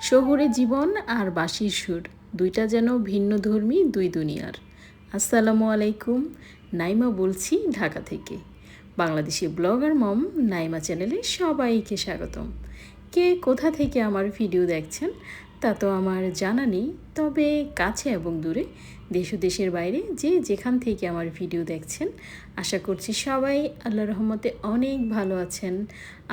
শহুরে জীবন আর বাঁশির সুর দুইটা যেন ভিন্নধর্মী দুই দুনিয়ার। আসসালামু আলাইকুম, নাইমা বলছি ঢাকা থেকে। বাংলাদেশি ব্লগার মম নাইমা চ্যানেলে সবাইকে স্বাগতম। কে কোথা থেকে আমার ভিডিও দেখছেন তা তো আমার জানা নেই, তবে কাছে এবং দূরে, দেশ ও দেশের বাইরে যে যেখান থেকে আমার ভিডিও দেখছেন, আশা করছি সবাই আল্লাহর রহমতে অনেক ভালো আছেন।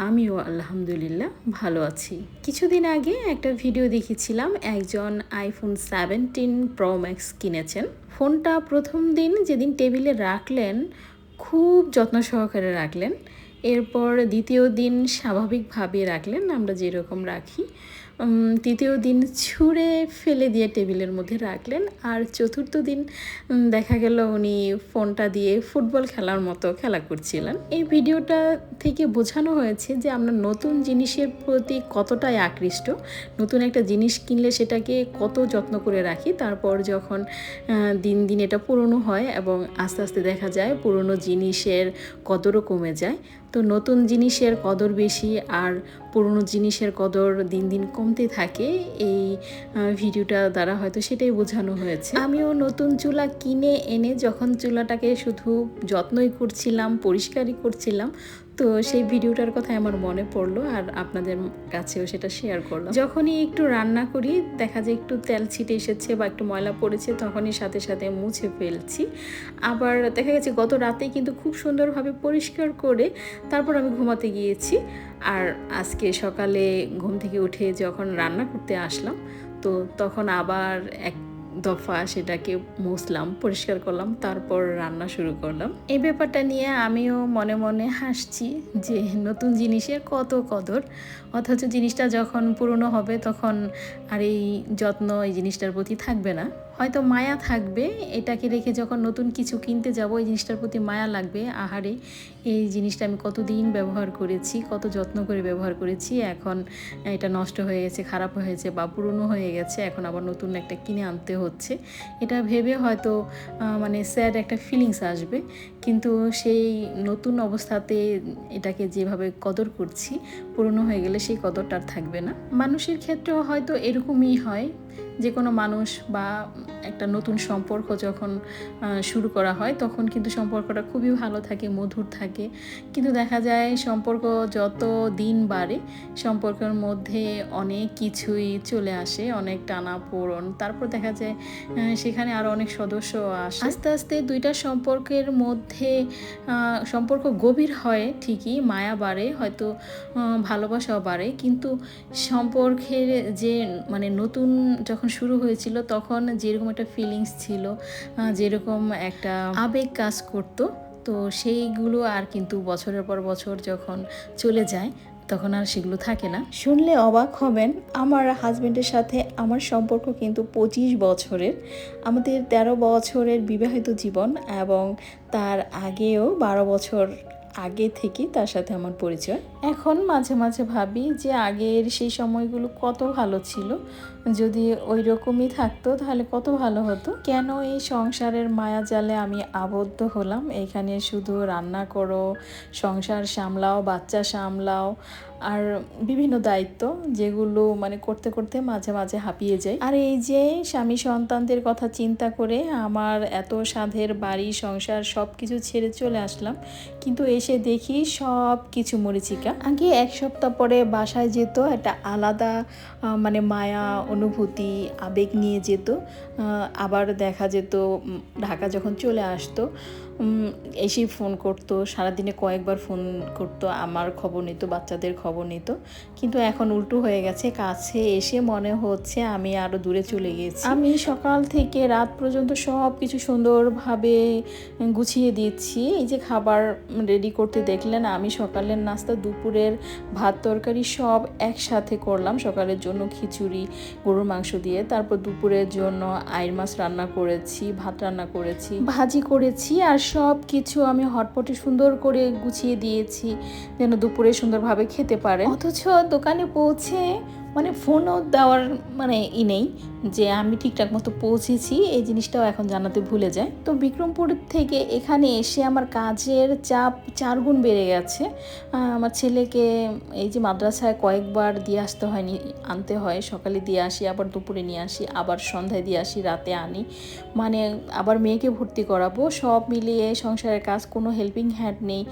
আমিও আলহামদুলিল্লাহ ভালো আছি। কিছুদিন আগে একটা ভিডিও দেখেছিলাম, একজন আইফোন 17 প্রো ম্যাক্স কিনেছেন। ফোনটা প্রথম দিন যেদিন টেবিলে রাখলেন খুব যত্ন সহকারে রাখলেন, এরপর দ্বিতীয় দিন স্বাভাবিকভাবে রাখলেন, আমরা যেরকম রাখি। তৃতীয় দিন ছুঁড়ে ফেলে দিয়ে টেবিলের মধ্যে রাখলেন, আর চতুর্থ দিন দেখা গেল উনি ফোনটা দিয়ে ফুটবল খেলার মতো খেলা করছিলেন। এই ভিডিওটা থেকে বোঝানো হয়েছে যে আমরা নতুন জিনিসের প্রতি কতটাই আকৃষ্ট, নতুন একটা জিনিস কিনলে সেটাকে কত যত্ন করে রাখি, তারপর যখন দিন দিন এটা পুরনো হয় এবং আস্তে আস্তে দেখা যায় পুরনো জিনিসের কদরও কমে যায়। তো নতুন জিনিসের কদর বেশি আর পুরনো জিনিসের কদর দিন দিন কমতে থাকে, এই ভিডিওটা দ্বারা হয়তো সেটাই বোঝানো হয়েছে। আমিও নতুন চুলা কিনে এনে যখন চুলাটাকে শুধু যত্নই করছিলাম, পরিষ্কারই করছিলাম, তো সেই ভিডিওটার কথা আমার মনে পড়লো আর আপনাদের কাছেও সেটা শেয়ার করলাম। যখনই একটু রান্না করি দেখা যায় একটু তেল ছিটে এসেছে বা একটু ময়লা পড়েছে, তখনই সাথে সাথে মুছে ফেলছি। আবার দেখা গেছে গত রাতেই কিন্তু খুব সুন্দরভাবে পরিষ্কার করে তারপর আমি ঘুমাতে গিয়েছি। আর আজকে সকালে ঘুম থেকে উঠে যখন রান্না করতে আসলাম, তো তখন আবার এক দফা সেটাকে মুছলাম, পরিষ্কার করলাম, তারপর রান্না শুরু করলাম। এই ব্যাপারটা নিয়ে আমিও মনে মনে হাসছি যে নতুন জিনিসের কত কদর, অথচ জিনিসটা যখন পুরনো হবে তখন আর এই যত্ন এই জিনিসটার প্রতি থাকবে না। হয়তো মায়া থাকবে, এটাকে রেখে যখন নতুন কিছু কিনতে যাব এই জিনিসটার প্রতি মায়া লাগবে, আহারে এই জিনিসটা আমি কতদিন ব্যবহার করেছি, কত যত্ন করে ব্যবহার করেছি, এখন এটা নষ্ট হয়ে গেছে, খারাপ হয়েছে বা পুরনো হয়ে গেছে, এখন আবার নতুন একটা কিনে আনতে হচ্ছে। এটা ভেবে হয়তো মানে স্যাড একটা ফিলিংস আসবে, কিন্তু সেই নতুন অবস্থাতে এটাকে যেভাবে কদর করছি, পুরনো হয়ে গেলে সেই কদরটা আর থাকবে না। মানুষের ক্ষেত্রেও হয়তো এরকমই হয়, যে কোনো মানুষ বা একটা নতুন সম্পর্ক যখন শুরু করা হয় তখন কিন্তু সম্পর্কটা খুবই ভালো থাকে, মধুর থাকে, কিন্তু দেখা যায় সম্পর্ক যত দিন বাড়ে সম্পর্কের মধ্যে অনেক কিছুই চলে আসে, অনেক টানাপোড়েন, তারপর দেখা যায় সেখানে আরও অনেক সদস্য আসে। আস্তে আস্তে দুইটা সম্পর্কের মধ্যে সম্পর্ক গভীর হয় ঠিকই, মায়া বাড়ে, হয়তো ভালোবাসাও বাড়ে, কিন্তু সম্পর্কের যে মানে নতুন যখন শুরু হয়েছিল তখন যেরকম একটা ফিলিংস ছিল, যেরকম একটা আবেগ কাজ করতো, তো সেইগুলো আর কিন্তু বছরের পর বছর যখন চলে যায় তখন আর সেগুলো থাকে না। শুনলে অবাক হবেন, আমার হাজব্যান্ডের সাথে আমার সম্পর্ক কিন্তু 25 বছরের। আমাদের 13 বছরের বিবাহিত জীবন এবং তার আগেও 12 বছর আগে থেকে তার সাথে আমার পরিচয়। এখন মাঝে মাঝে ভাবি যে আগের সেই সময়গুলো কত ভালো ছিল, যদি ওই রকমই থাকতো তাহলে কত ভালো হতো। কেন এই সংসারের মায়া জালে আমি আবদ্ধ হলাম, এখানে শুধু রান্না করো, সংসার সামলাও, বাচ্চা সামলাও, আর বিভিন্ন দায়িত্ব যেগুলো মানে করতে করতে মাঝে মাঝে হাঁপিয়ে যায়। আর এই যে স্বামী সন্তানদের কথা চিন্তা করে আমার এত সাধের বাড়ি সংসার সব কিছু ছেড়ে চলে আসলাম, কিন্তু এসে দেখি সব কিছু মরিচিকা। আগে এক সপ্তাহ পরে বাসায় যেত, একটা আলাদা মানে মায়া অনুভূতি আবেগ নিয়ে যেত। আবার দেখা যেত ঢাকা যখন চলে আসতো এসেই ফোন করতো, সারাদিনে কয়েকবার ফোন করতো, আমার খবর নিত, বাচ্চাদের খবর নিত। কিন্তু এখন উল্টো হয়ে গেছে, কাছে এসে মনে হচ্ছে আমি আরও দূরে চলে গেছি। আমি সকাল থেকে রাত পর্যন্ত সব কিছু সুন্দরভাবে গুছিয়ে দিচ্ছি। এই যে খাবার রেডি করতে দেখলেন, আমি সকালের নাস্তা, দুপুরের ভাত তরকারি সব একসাথে করলাম। সকালের জন্য খিচুড়ি গরুর মাংস দিয়ে, তারপর দুপুরের জন্য আইর মাছ রান্না করেছি, ভাত রান্না করেছি, ভাজি করেছি, আর সব কিছু আমি হটপটে সুন্দর করে গুছিয়ে দিয়েছি যেন দুপুরে সুন্দরভাবে খেতে পারে। অথচ দোকানে পৌঁছে মানে ফোনও দেওয়ার মানে নেই যে আমি ঠিকঠাক মতো পৌঁছেছি, এই জিনিসটাও এখন জানাতে ভুলে যায়। তো বিক্রমপুর থেকে এখানে এসে আমার কাজের চাপ 4 গুণ বেড়ে গেছে। আমার ছেলেকে এই যে মাদ্রাসায় কয়েকবার দিয়ে আসতে হয়নি, আনতে হয়, সকালে দিয়ে আসি, আবার দুপুরে নিয়ে আসি, আবার সন্ধ্যায় দিয়ে আসি, রাতে আনি, মানে আবার মেয়েকে ভর্তি করাবো, সব মিলিয়ে সংসারের কাজ, কোনো হেল্পিং হ্যান্ড নেই,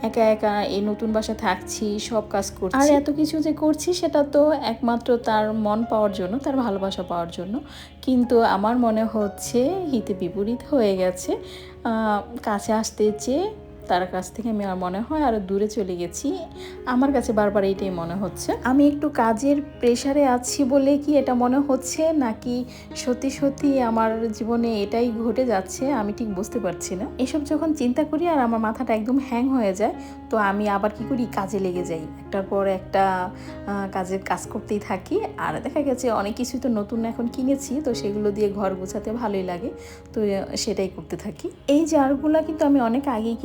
একা একা এই নতুন বাসায় থাকছি, সব কাজ করছি। আর এত কিছু যে করছি সেটা তো একমাত্র তার মন পাওয়ার জন্য, তার ভালোবাসা পাওয়ার জন্য। কিন্তু আমার মনে হচ্ছে হিতে বিপরীত হয়ে গেছে। কাছে আসতে চেয়ে তার কাছ থেকে আমি আর মনে হয় আরও দূরে চলে গেছি। আমার কাছে বারবার এইটাই মনে হচ্ছে। আমি একটু কাজের প্রেশারে আছি বলে কি এটা মনে হচ্ছে, নাকি সত্যি সত্যি আমার জীবনে এটাই ঘটে যাচ্ছে, আমি ঠিক বুঝতে পারছি না। এসব যখন চিন্তা করি আর আমার মাথাটা একদম হ্যাং হয়ে যায়, তো আমি আবার কি করি, কাজে লেগে যাই। একটার পর একটা কাজ করতেই থাকি। আর দেখা গেছে অনেক কিছুই তো নতুন এখন কিনেছি, তো সেগুলো দিয়ে ঘর গোছাতে ভালোই লাগে, তো সেটাই করতে থাকি। এই জারগুলো কিন্তু আমি অনেক আগেই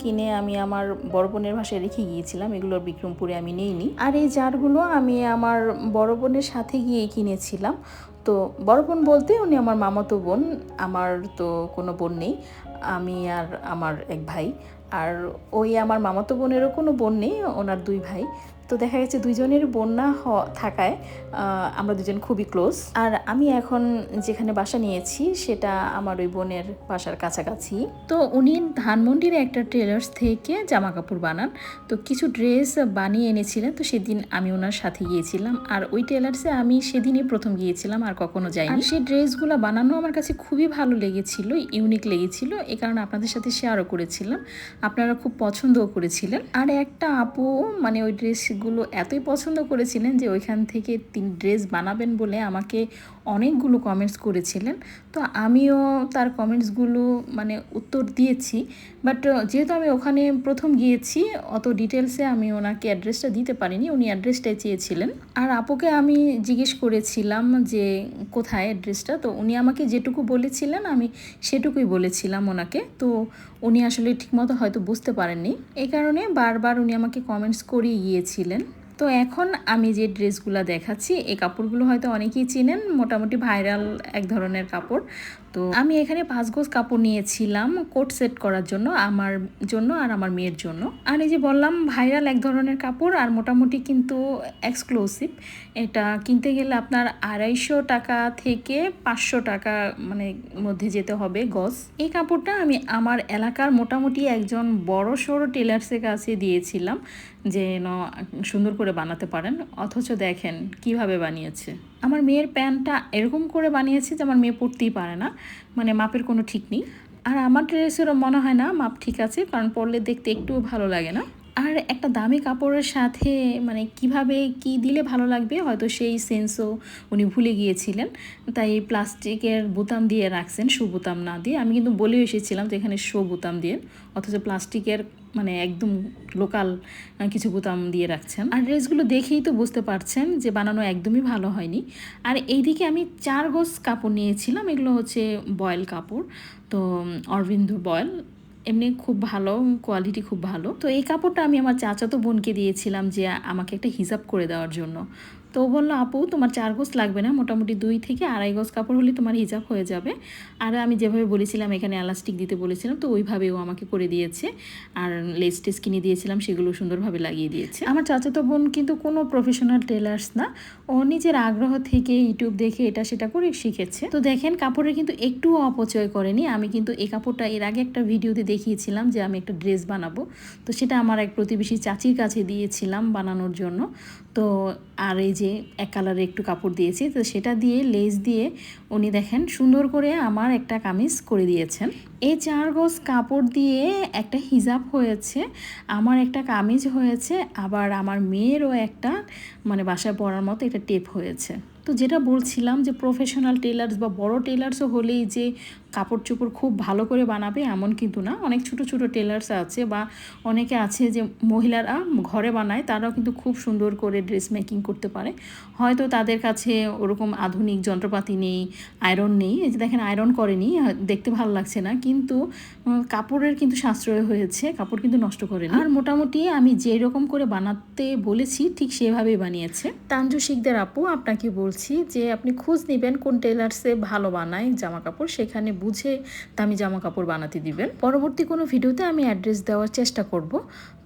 কিনে আমি আমার বড় বোনের বাসায় রেখে গিয়েছিলাম, এগুলোর বিক্রমপুরে আমি নেইনি। আর এই জারগুলো আমি আমার বড় বোনের সাথে গিয়েই কিনেছিলাম। তো বড় বোন বলতে উনি আমার মামাতো বোন, আমার তো কোনো বোন নেই, আমি আর আমার এক ভাই। আর ওই আমার মামাতো বোনেরও কোনো বোন নেই, ওনার 2 ভাই। তো দেখা গেছে দুইজনের বোন না থাকায় আমরা দুজন খুবই ক্লোজ। আর আমি এখন যেখানে বাসা নিয়েছি সেটা আমার ওই বোনের বাসার কাছাকাছি। তো উনি ধানমন্ডির একটা টেলার্স থেকে জামা কাপড় বানান, তো কিছু ড্রেস বানিয়ে এনেছিলেন, তো সেদিন আমি ওনার সাথে গিয়েছিলাম। আর ওই টেলার্সে আমি সেদিনই প্রথম গিয়েছিলাম, আর কখনো যাইনি। আর সেই ড্রেসগুলো বানানো আমার কাছে খুবই ভালো লেগেছিল, ইউনিক লেগেছিল, এই কারণে আপনাদের সাথে শেয়ারও করেছিলাম, আপনারা খুব পছন্দও করেছিলেন। আর একটা আপু মানে ওই ড্রেসগুলো এতই পছন্দ করেছিলেন যে ওইখান থেকে 3 ড্রেস বানাবেন বলে আমাকে অনেকগুলো কমেন্টস করেছিলেন। তো আমিও তার কমেন্টসগুলো মানে উত্তর দিয়েছি, বাট যেহেতু আমি ওখানে প্রথম গিয়েছি, অত ডিটেলসে আমি ওনাকে অ্যাড্রেসটা দিতে পারিনি, উনি অ্যাড্রেসটাই চেয়েছিলেন। আর আপুকে আমি জিজ্ঞেস করেছিলাম যে কোথায় অ্যাড্রেসটা, তো উনি আমাকে যেটুকু বলেছিলেন আমি সেটুকুই বলেছিলাম ওনাকে। তো উনি আসলে ঠিকমতো হয়তো বুঝতে পারেননি, এই কারণে বারবার উনি আমাকে কমেন্টস করিয়ে গিয়েছিলেন। তো এখন আমি যে ড্রেসগুলো দেখাচ্ছি, এই কাপড়গুলো হয়তো অনেকেই চিনেন, মোটামুটি ভাইরাল এক ধরনের কাপড়। তো আমি এখানে 5 গজ কাপড় নিয়েছিলাম কোট সেট করার জন্য, আমার জন্য আর আমার মেয়ের জন্য। আর এই যে বললাম ভাইরাল এক ধরনের কাপড়, আর মোটামুটি কিন্তু এক্সক্লুসিভ। এটা কিনতে গেলে আপনার 250 টাকা থেকে 500 টাকা মানে মধ্যে যেতে হবে গজ। এই কাপড়টা আমি আমার এলাকার মোটামুটি একজন বড় সড়ো টেলার্সের কাছে দিয়েছিলাম, যেন সুন্দর করে বানাতে পারেন। অথচ দেখেন কিভাবে বানিয়েছে। আমার মেয়ের প্যান্টটা এরকম করে বানিয়েছে যে আমার মেয়ে পরতেই পারে না, মানে মাপের কোনো ঠিক নেই। আর আমার ড্রেসেরও মনে হয় না মাপ ঠিক আছে, কারণ পরলে দেখতে একটুও ভালো লাগে না। আর একটা দামি কাপড়ের সাথে মানে কিভাবে কি দিলে ভালো লাগবে হয়তো সেই সেন্সও উনি ভুলে গিয়েছিলেন, তাই প্লাস্টিকের বোতাম দিয়ে রাখছেন, শো বোতাম না দিয়ে। আমি কিন্তু বলেও এসেছিলাম যে এখানে শো বোতাম দিয়ে, অথচ প্লাস্টিকের মানে একদম লোকাল কিছু বোতাম দিয়ে রাখছেন। আর ড্রেসগুলো দেখেই তো বুঝতে পারছেন যে বানানো একদমই ভালো হয়নি। আর এইদিকে আমি 4 গজ কাপড় নিয়েছিলাম, এগুলো হচ্ছে বয়েল কাপড়, তো অরবিন্দু বয়েল, এমনি খুব ভালো কোয়ালিটি, খুব ভালো। তো এই কাপড়টা আমি আমার চাচাতো বোনকে দিয়েছিলাম যে আমাকে একটা হিজাব করে দেওয়ার জন্য। তো ও বললো আপু তোমার 4 গজ লাগবে না, মোটামুটি 2 থেকে 2.5 গজ কাপড় হলে তোমার হিজাব হয়ে যাবে। আর আমি যেভাবে বলেছিলাম এখানে এলাস্টিক দিতে বলেছিলাম, তো ওইভাবে ও আমাকে করে দিয়েছে। আর লেস টেস কিনে দিয়েছিলাম, সেগুলো সুন্দরভাবে লাগিয়ে দিয়েছে। আমার চাচাতো বোন কিন্তু কোনো প্রফেশনাল টেলার্স না, ও নিজের আগ্রহ থেকে ইউটিউব দেখে এটা সেটা করে শিখেছে। তো দেখেন কাপড়ের কিন্তু একটুও অপচয় করেনি। আমি কিন্তু এই কাপড়টা এর আগে একটা ভিডিওতে দেখিয়েছিলাম যে আমি একটা ড্রেস বানাবো, তো সেটা আমার এক প্রতিবেশী চাচির কাছে দিয়েছিলাম বানানোর জন্য। তো আর এই যে এক কালারে একটু কাপড় দিয়েছি, তো সেটা দিয়ে লেস দিয়ে উনি দেখেন সুন্দর করে আমার একটা কামিজ করে দিয়েছেন। এই 4 গজ কাপড় দিয়ে একটা হিজাব হয়েছে, আমার একটা কামিজ হয়েছে, আবার আমার মেয়েরও একটা মানে বাসায় পরার মতো একটা টেপ হয়েছে। তো যেটা বলছিলাম যে প্রফেশনাল টেলার্স বা বড় টেলার্সও হলেই যে কাপড় চোপড় খুব ভালো করে বানাবে এমন কিন্তু না। অনেক ছোট ছোট টেলার্স আছে বা অনেকে আছে যে মহিলারা ঘরে বানায়, তারাও কিন্তু খুব সুন্দর করে ড্রেস মেকিং করতে পারে। হয়তো তাদের কাছে ওরকম আধুনিক যন্ত্রপাতি নেই, আয়রন নেই, এই যে দেখেন আয়রন করেনি, দেখতে ভালো লাগছে না, কিন্তু কাপড়ের কিন্তু সাশ্রয় হয়েছে, কাপড় কিন্তু নষ্ট করেনি। আর মোটামুটি আমি যেরকম করে বানাতে বলেছি ঠিক সেভাবেই বানিয়েছে। তানজু শিকদার আপু, আপনাকে বলছি যে আপনি খোঁজ নেবেন কোন টেলার্সে ভালো বানায় জামা কাপড়, সেখানে বুঝে দামি জামা কাপড় বানাতে দিবেন। পরবর্তী কোনো ভিডিওতে আমি অ্যাড্রেস দেওয়ার চেষ্টা করব।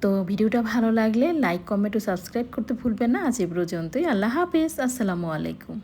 তো ভিডিওটা ভালো লাগলে লাইক, কমেন্ট ও সাবস্ক্রাইব করতে ভুলবেন না। আজ এ পর্যন্তই। আল্লাহ হাফেজ, আসসালামু আলাইকুম।